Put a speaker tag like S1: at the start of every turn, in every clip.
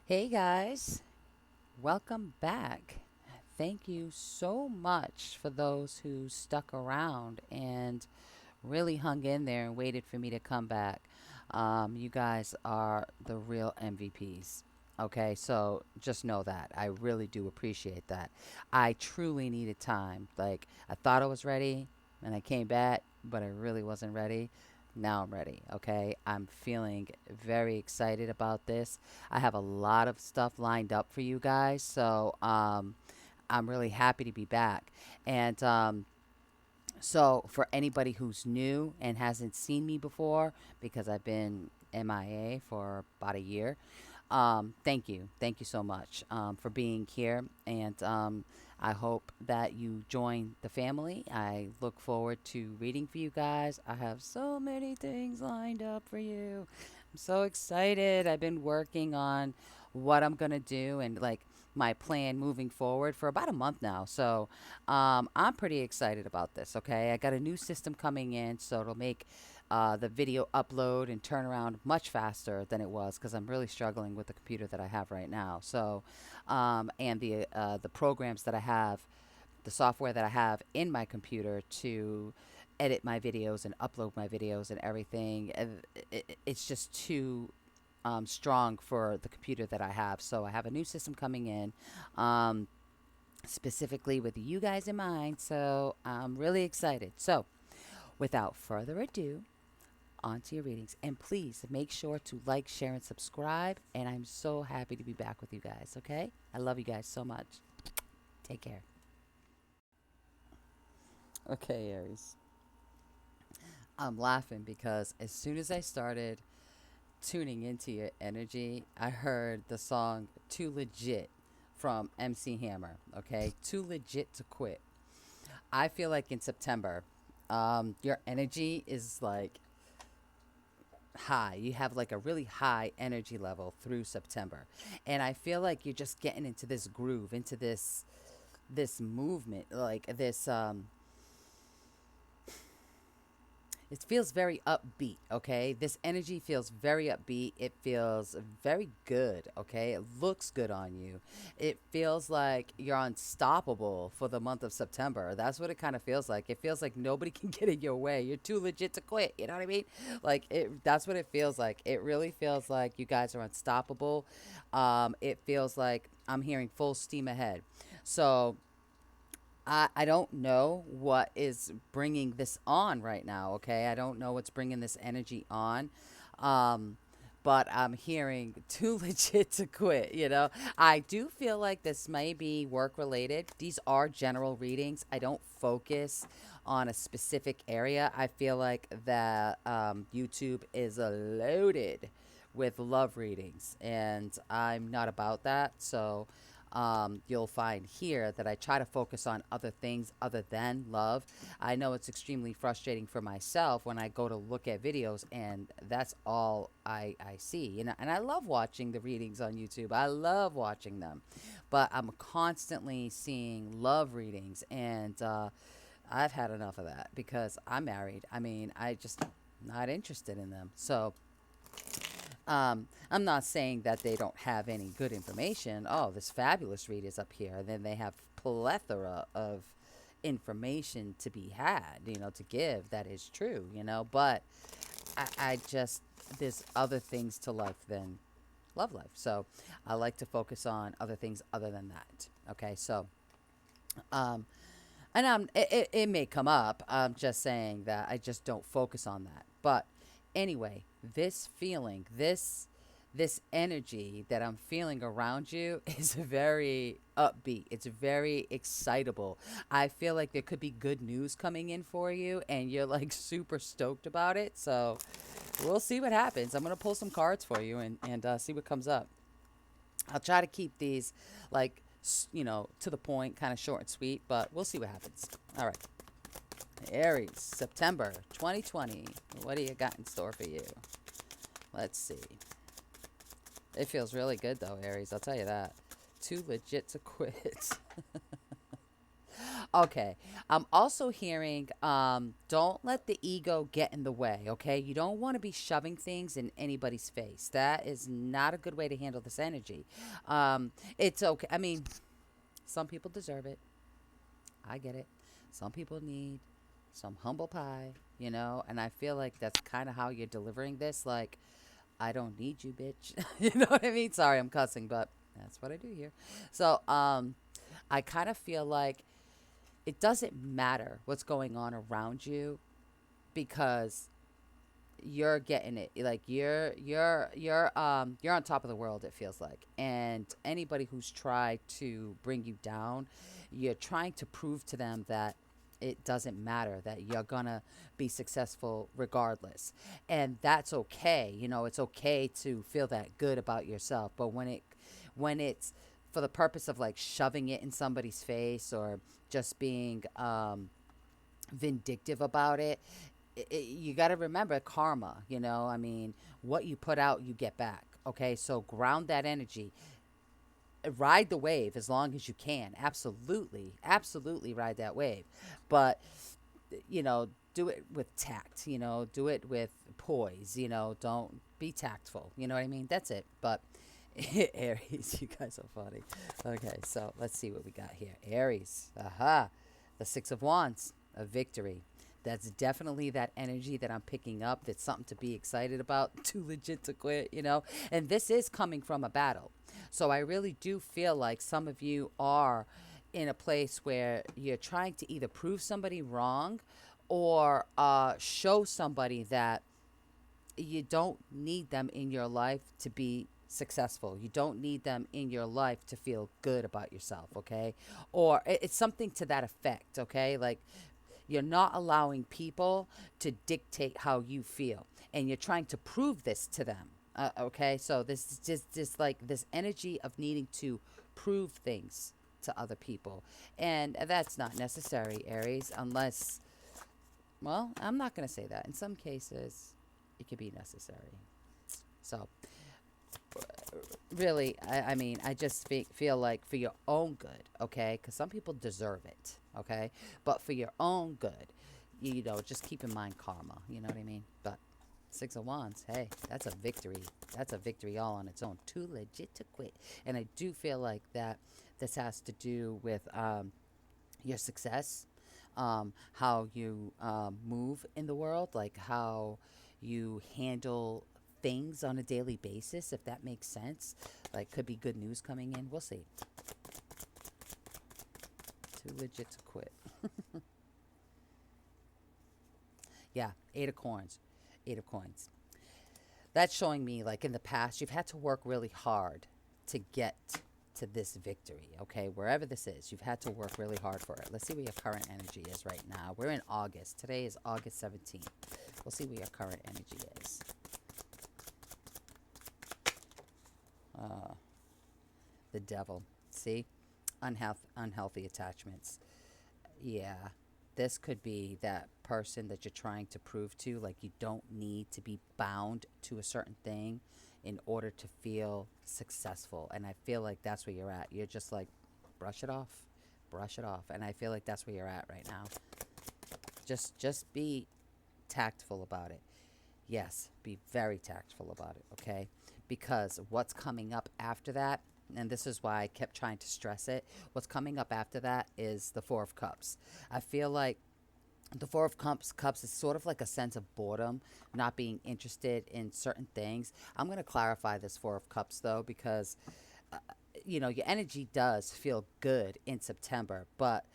S1: Hey guys, welcome back. Thank you so much for those who stuck around and really hung in there and waited for me to come back. You guys are the real MVPs. Okay, so just know that. I really do appreciate that. I truly needed time. Like, I thought I was ready and I came back, but I really wasn't ready. Now I'm ready. Okay, I'm feeling very excited about this. I have a lot of stuff lined up for you guys, so I'm really happy to be back. And so, for anybody who's new and hasn't seen me before, because I've been MIA for about a year, thank you. Thank you so much for being here. And I hope that you join the family. I look forward to reading for you guys. I have so many things lined up for you. I'm so excited. I've been working on what I'm going to do and like my plan moving forward for about a month now. So I'm pretty excited about this. Okay. I got a new system coming in, so it'll make the video upload and turnaround much faster than it was because I'm really struggling with the computer that I have right now. So, and the programs that I have, the software that I have in my computer to edit my videos and upload my videos and everything, it's just too strong for the computer that I have. So I have a new system coming in. Um, Specifically with you guys in mind. So I'm really excited. So without further ado, on to your readings. And please make sure to like, share, and subscribe. And I'm so happy to be back with you guys, okay? I love you guys so much. Take care. Okay, Aries. I'm laughing because as soon as I started tuning into your energy, I heard the song Too Legit from MC Hammer, okay? Too Legit to Quit. I feel like in September, your energy is like high. You have like a really high energy level through September. And I feel like you're just getting into this groove, into this movement, like this it feels very upbeat, okay? This energy feels very upbeat. It feels very good, okay? It looks good on you. It feels like you're unstoppable for the month of September. That's what it kind of feels like. It feels like nobody can get in your way. You're too legit to quit. You know what I mean? Like that's what it feels like. It really feels like you guys are unstoppable. It feels like I'm hearing full steam ahead. So, I don't know what is bringing this on right now, okay? I don't know what's bringing this energy on. Um, but I'm hearing too legit to quit, you know? I do feel like this may be work related. These are general readings. I don't focus on a specific area. I feel like that YouTube is loaded with love readings, and I'm not about that. So you'll find here that I try to focus on other things other than love. I know it's extremely frustrating for myself when I go to look at videos and that's all I see. And I love watching the readings on YouTube, I love watching them. But I'm constantly seeing love readings, and I've had enough of that because I'm married. I mean, I just not interested in them. So I'm not saying that they don't have any good information. Oh, this fabulous read is up here. And then they have plethora of information to be had, to give. That is true, But I just, there's other things to life than love life. So I like to focus on other things other than that. Okay, so, um, and it may come up. I'm just saying that I just don't focus on that. But anyway, this feeling, this energy that I'm feeling around you is very upbeat. It's very excitable. I feel like there could be good news coming in for you, and you're like super stoked about it. So we'll see what happens. I'm gonna pull some cards for you and see what comes up. I'll try to keep these like to the point, kind of short and sweet, but we'll see what happens. All right. Aries, September 2020. What do you got in store for you? Let's see. It feels really good, though, Aries. I'll tell you that. Too legit to quit. Okay. I'm also hearing don't let the ego get in the way, okay? You don't want to be shoving things in anybody's face. That is not a good way to handle this energy. It's okay. I mean, some people deserve it. I get it. Some people need some humble pie, you know? And I feel like that's kind of how you're delivering this. Like, I don't need you, bitch. You know what I mean? Sorry, I'm cussing, but that's what I do here. So, I kind of feel like it doesn't matter what's going on around you because you're getting it. Like you're on top of the world, it feels like. And anybody who's tried to bring you down, you're trying to prove to them that it doesn't matter, that you're gonna be successful regardless. And that's okay. You know, it's okay to feel that good about yourself. But when it's for the purpose of like shoving it in somebody's face or just being vindictive about it, you got to remember karma, you know? I mean, what you put out, you get back. Okay? So ground that energy. Ride the wave as long as you can. Absolutely. Absolutely ride that wave. But, you know, do it with tact, you know, do it with poise, you know, don't be tactful. You know what I mean? That's it. But Aries, you guys are funny. Okay, so let's see what we got here. Aries. Aha. The Six of Wands, a victory. That's definitely that energy that I'm picking up. That's something to be excited about. Too legit to quit, you know? And this is coming from a battle. So I really do feel like some of you are in a place where you're trying to either prove somebody wrong or show somebody that you don't need them in your life to be successful. You don't need them in your life to feel good about yourself, okay? Or it's something to that effect, okay? Like you're not allowing people to dictate how you feel, and you're trying to prove this to them. Okay, so this is just like this energy of needing to prove things to other people, and that's not necessary, Aries, unless, well, I'm not going to say that. In some cases, it could be necessary. So, really, I mean, I just feel like for your own good, okay? Because some people deserve it, okay? But for your own good, you know, just keep in mind karma. You know what I mean? But Six of Wands, hey, that's a victory. That's a victory all on its own. Too legit to quit. And I do feel like that this has to do with your success, how you move in the world, like how you handle things on a daily basis, if that makes sense. Like, could be good news coming in. We'll see. Too legit to quit. Yeah, Eight of Coins. Eight of Coins. That's showing me, like, in the past, you've had to work really hard to get to this victory, okay? Wherever this is, you've had to work really hard for it. Let's see where your current energy is right now. We're in August. Today is August 17th. We'll see where your current energy is. The Devil. See? Unhealthy attachments. Yeah. This could be that person that you're trying to prove to, like you don't need to be bound to a certain thing in order to feel successful. And I feel like that's where you're at. You're just like, brush it off. Brush it off. And I feel like that's where you're at right now. Just be tactful about it. Yes, be very tactful about it, okay? Because what's coming up after that, and this is why I kept trying to stress it, what's coming up after that is the Four of Cups. I feel like the Four of Cups is sort of like a sense of boredom, not being interested in certain things. I'm going to clarify this Four of Cups, though, because, you know, your energy does feel good in September, but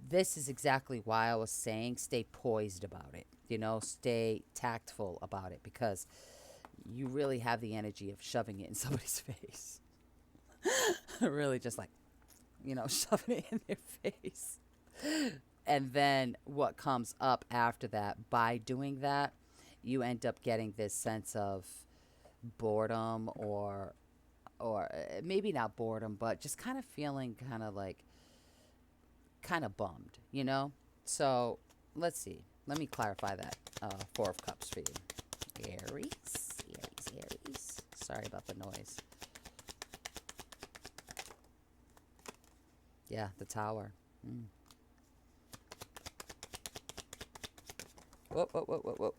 S1: this is exactly why I was saying stay poised about it, you know, stay tactful about it, because you really have the energy of shoving it in somebody's face. Really just like, you know, shoving it in their face. And then what comes up after that, by doing that, you end up getting this sense of boredom or maybe not boredom, but just kind of feeling kind of like, kind of bummed, you know? So let's see. Let me clarify that Four of Cups for you. Aries. Sorry about the noise. Yeah, the Tower. Whoa, whoa, whoa, whoa, whoa.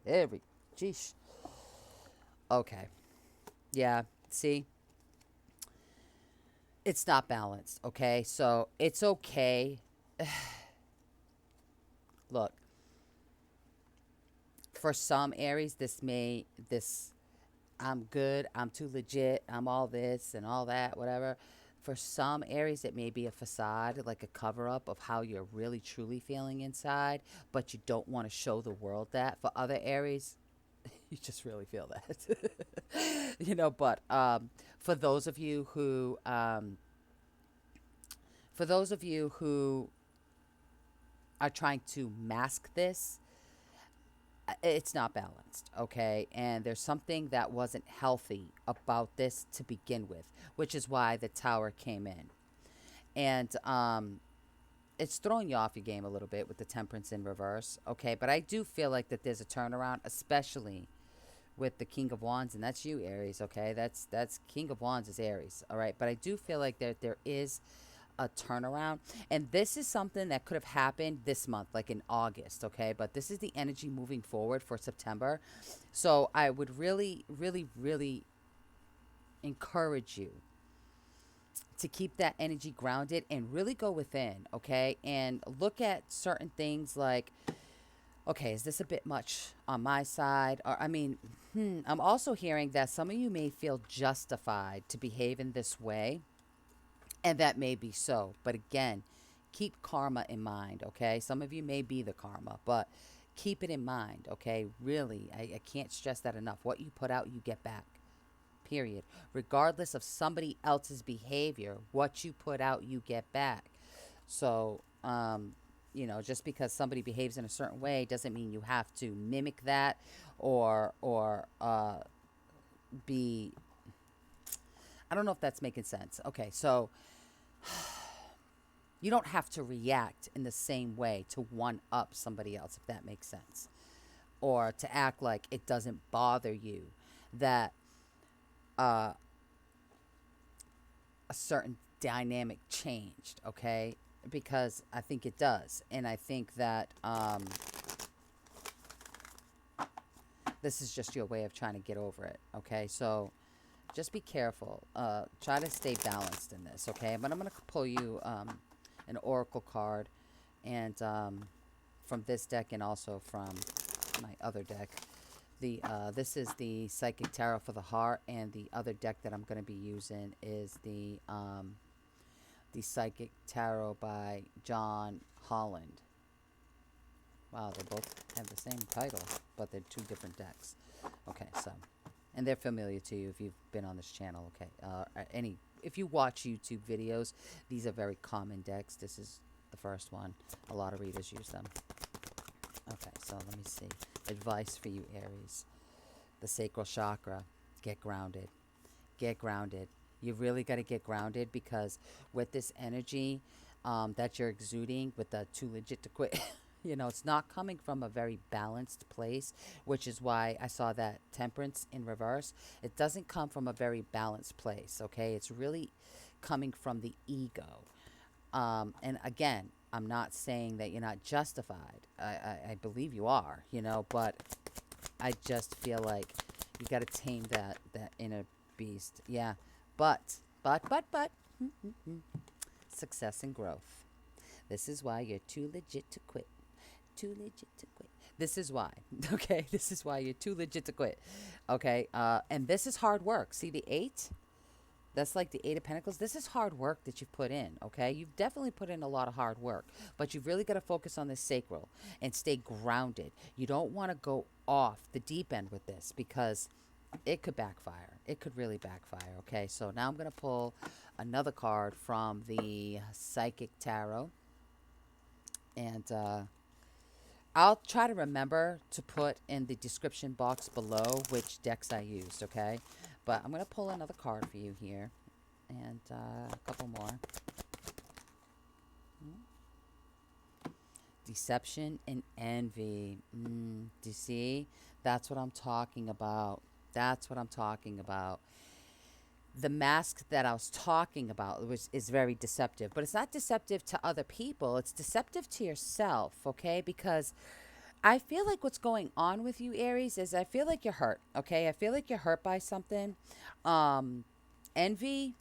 S1: There we, geesh. Okay. Yeah, see? It's not balanced, okay? So it's okay. Look, for some Aries, this I'm good, I'm too legit, I'm all this and all that, whatever. For some Aries, it may be a facade, like a cover up of how you're really truly feeling inside, but you don't want to show the world that. For other Aries, you just really feel that. But for those of you who, for those of you who are trying to mask this, it's not balanced, okay? And there's something that wasn't healthy about this to begin with, which is why the tower came in. And it's throwing you off your game a little bit with the temperance in reverse, okay? But I do feel like that there's a turnaround, especially with the King of Wands, and that's you, Aries, okay? That's King of Wands is Aries, all right? But I do feel like there is a turnaround, and this is something that could have happened this month, like in August, okay? But this is the energy moving forward for September. So I would really, really, really encourage you to keep that energy grounded and really go within, okay? And look at certain things like, okay, is this a bit much on my side? Or, I mean, I'm also hearing that some of you may feel justified to behave in this way, and that may be so. But again, keep karma in mind, okay? Some of you may be the karma, but keep it in mind, okay? Really, I can't stress that enough. What you put out, you get back, period. Regardless of somebody else's behavior, what you put out, you get back. So, just because somebody behaves in a certain way doesn't mean you have to mimic that or be. I don't know if that's making sense. Okay, so you don't have to react in the same way to one up somebody else, if that makes sense, or to act like it doesn't bother you that a certain dynamic changed, okay? Because I think it does. And I think that this is just your way of trying to get over it, okay? So just be careful. Try to stay balanced in this, okay? But I'm going to pull you an oracle card, and from this deck and also from my other deck. This is the Psychic Tarot for the Heart, and the other deck that I'm going to be using is the Psychic Tarot by John Holland. Wow, they both have the same title, but they're two different decks. Okay, so, and they're familiar to you if you've been on this channel. Okay, if you watch YouTube videos, these are very common decks. This is the first one. A lot of readers use them. Okay, so let me see. Advice for you, Aries. The sacral chakra. Get grounded. Get grounded. You really got to get grounded, because with this energy that you're exuding with the too legit to quit, it's not coming from a very balanced place, which is why I saw that temperance in reverse. It doesn't come from a very balanced place, okay? It's really coming from the ego. And again, I'm not saying that you're not justified. I believe you are, but I just feel like you got to tame that inner beast. Yeah. But, success and growth. This is why you're too legit to quit. Too legit to quit. This is why, okay? This is why you're too legit to quit, okay? And this is hard work. See the 8? That's like the 8 of Pentacles. This is hard work that you've put in, okay? You've definitely put in a lot of hard work, but you've really got to focus on this sacral and stay grounded. You don't want to go off the deep end with this, because it could backfire. It could really backfire, okay? So now I'm going to pull another card from the Psychic Tarot. And I'll try to remember to put in the description box below which decks I used, okay? But I'm going to pull another card for you here. And a couple more. Deception and envy. Do you see? That's what I'm talking about. That's what I'm talking about. The mask that I was talking about is very deceptive. But it's not deceptive to other people. It's deceptive to yourself, okay? Because I feel like what's going on with you, Aries, is I feel like you're hurt. Okay, I feel like you're hurt by something. Um, envy.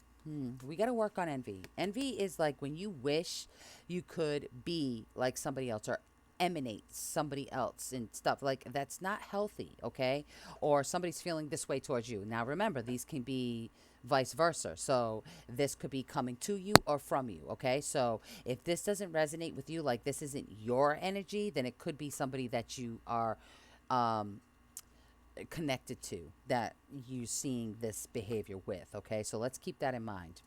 S1: We got to work on envy. Envy is like when you wish you could be like somebody else or emanate somebody else and stuff like that's not healthy. Okay, or somebody's feeling this way towards you. Now remember, these can be vice versa. So this could be coming to you or from you. Okay, so if this doesn't resonate with you, like this isn't your energy, then it could be somebody that you are um, connected to, that you seeing this behavior with. Okay, so let's keep that in mind.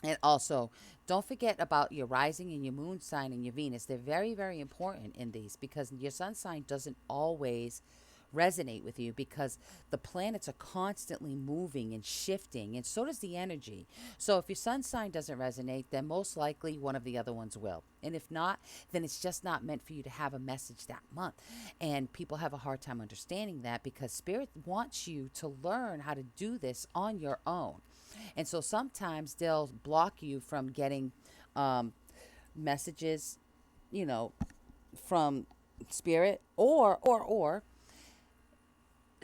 S1: And also, don't forget about your rising and your moon sign and your Venus. They're very, very important in these because your sun sign doesn't always resonate with you because the planets are constantly moving and shifting, and so does the energy. So if your sun sign doesn't resonate, then most likely one of the other ones will. And if not, then it's just not meant for you to have a message that month. And people have a hard time understanding that because Spirit wants you to learn how to do this on your own. And so sometimes they'll block you from getting messages, you know, from Spirit, or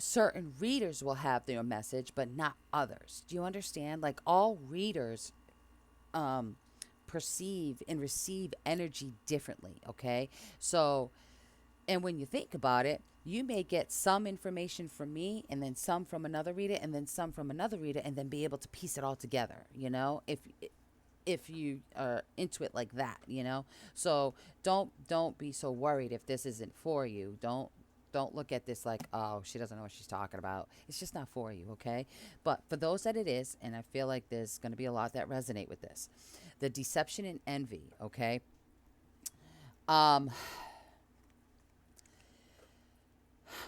S1: certain readers will have their message, but not others. Do you understand? Like all readers perceive and receive energy differently. Okay, so and when you think about it, you may get some information from me and then some from another reader and then some from another reader and then be able to piece it all together, you know, if you are into it like that, you know. So don't be so worried if this isn't for you. Don't look at this like, oh, she doesn't know what she's talking about. It's just not for you, okay? But for those that it is, and I feel like there's going to be a lot that resonate with this, the deception and envy, okay? Um,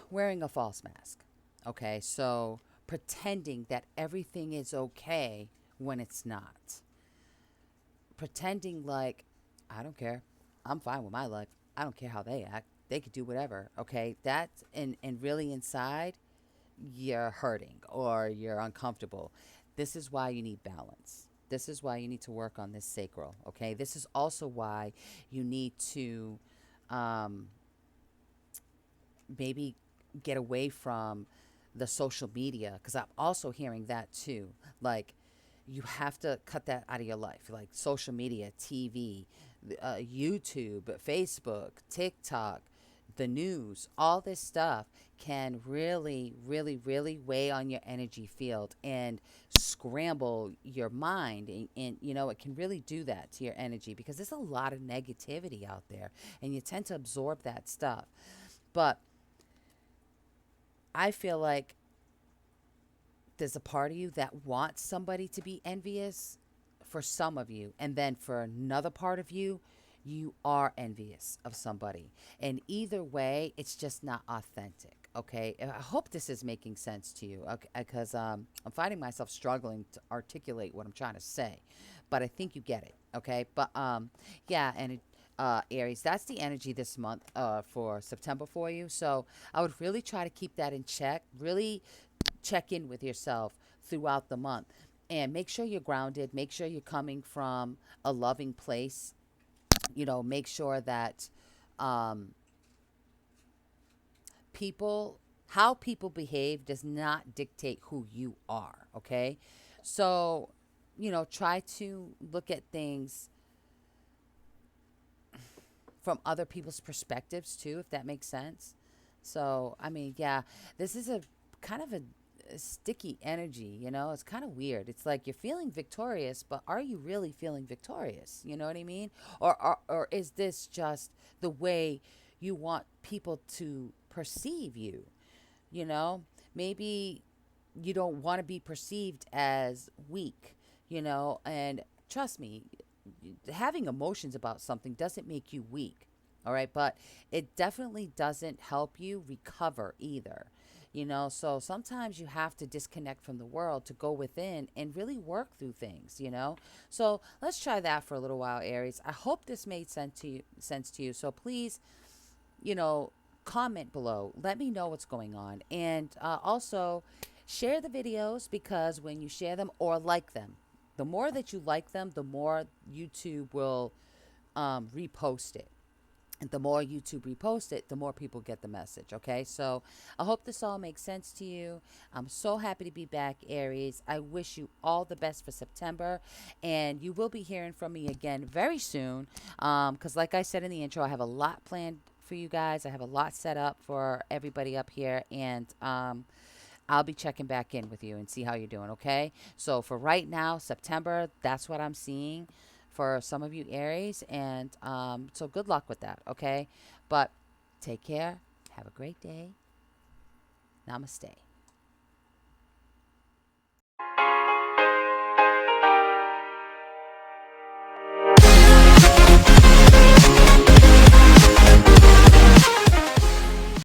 S1: wearing a false mask, okay? So pretending that everything is okay when it's not. Pretending like, I don't care. I'm fine with my life. I don't care how they act. They could do whatever, okay? That's, and really inside, you're hurting or you're uncomfortable. This is why you need balance. This is why you need to work on this sacral, okay? This is also why you need to maybe get away from the social media, because I'm also hearing that too. Like, you have to cut that out of your life, like social media, TV, YouTube, Facebook, TikTok, the news, all this stuff can really, really, really weigh on your energy field and scramble your mind. And, you know, it can really do that to your energy because there's a lot of negativity out there and you tend to absorb that stuff. But I feel like there's a part of you that wants somebody to be envious for some of you. And then for another part of you, you are envious of somebody. And either way, it's just not authentic. Okay. I hope this is making sense to you. Okay. Because I'm finding myself struggling to articulate what I'm trying to say. But I think you get it. Okay. But yeah. And Aries, that's the energy this month for September for you. So I would really try to keep that in check. Really check in with yourself throughout the month and make sure you're grounded. Make sure you're coming from a loving place. You know, make sure that how people behave does not dictate who you are. Okay. So, you know, try to look at things from other people's perspectives too, if that makes sense. So, I mean, yeah, this is a kind of a sticky energy, you know. It's kind of weird. It's like you're feeling victorious, but are you really feeling victorious? You know what I mean? Or is this just the way you want people to perceive you? You know, maybe you don't want to be perceived as weak, you know. And trust me, having emotions about something doesn't make you weak. All right, but it definitely doesn't help you recover either. You know, so sometimes you have to disconnect from the world to go within and really work through things, you know. So let's try that for a little while, Aries. I hope this made sense to you. So please, you know, comment below. Let me know what's going on. And also share the videos, because when you share them or like them, the more that you like them, the more YouTube will repost it. And the more YouTube repost it, the more people get the message, okay? So I hope this all makes sense to you. I'm so happy to be back, Aries. I wish you all the best for September. And you will be hearing from me again very soon. Because like I said in the intro, I have a lot planned for you guys. I have a lot set up for everybody up here. And I'll be checking back in with you and see how you're doing, okay? So for right now, September, that's what I'm seeing for some of you Aries. And so good luck with that, okay? But take care. Have a great day. Namaste.